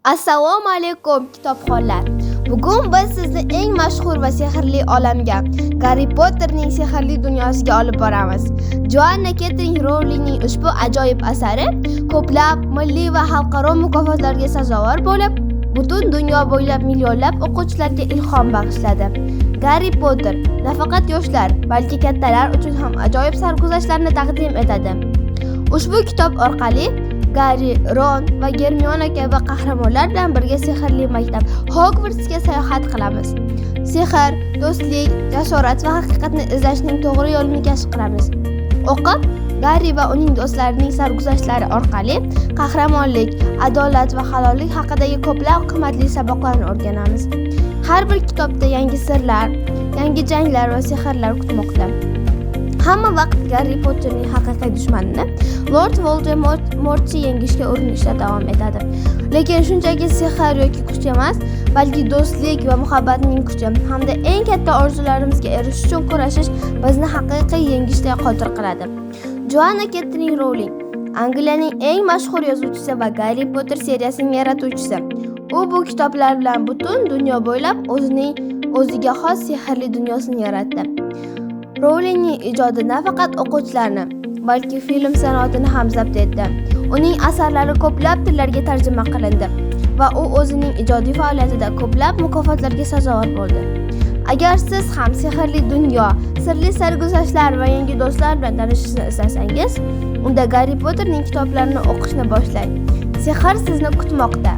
Assalomu alaykum kitobxonlar. Bugun biz sizni eng mashhur va sehrli olamga, Garri Potterning sehrli dunyosiga olib boramiz. Joanna Ketrin Rowlingning ushbu ajoyib asari ko'plab milliy va xalqaro mukofotlarga sazovor bo'lib, butun dunyo bo'ylab millionlab o'quvchilarga ilhom bag'ishladi. Garri Potter nafaqat yoshlar, balki kattalar uchun ham ajoyib sarguzashtlarni taqdim etadi. Ushbu kitob orqali Garri, Ron va Germiona kabi qahramonlar bilan birga sehrli maktab Hogwartsga sayohat qilamiz. Sehr, do'stlik, jasorat va haqiqatni izlashning to'g'ri yo'lini kashf qilamiz. O'qib, Garri va uning do'stlarining sarguzashtlari orqali qahramonlik, adolat va halollik haqidagi ko'plab qimmatli saboqlarni o'rganamiz. Har bir kitobda yangi sirlar, yangi janglar va sehrlar kutmoqda. Hamma vaqt Garri Potterning haqiqiy dushmanini Lord Voldemortni yengishga urinishda davom etadi. Lekin shunchaki sehr yoki kuch emas, balki do'stlik va muhabbatning kuchi hamda eng katta orzularimizga erishish uchun kurashish bizni haqiqiy yengishga qodir qiladi. Joanna Ketrin Rowling Angliyaning eng mashhur yozuvchisi va Garri Potter seriyasining yaratuvchisi. U bu kitoblar bilan butun dunyo bo'ylab o'ziga xos sehrli dunyosini yaratdi. Rowlingning ijodi nafaqat o'quvchilarni, balki film sanoatini ham zabt etdi. Uning asarlari ko'plab tillarga tarjima qilindi va u o'zining ijodiy faoliyatida ko'plab mukofotlarga sazovor bo'ldi. Agar siz ham sehrli dunyo, sirli sarguzashtlar va yangi do'stlar bilan tanishishni istasangiz, unda Garri Potterning kitoblarini o'qishni boshlang. Sehr sizni kutmoqda.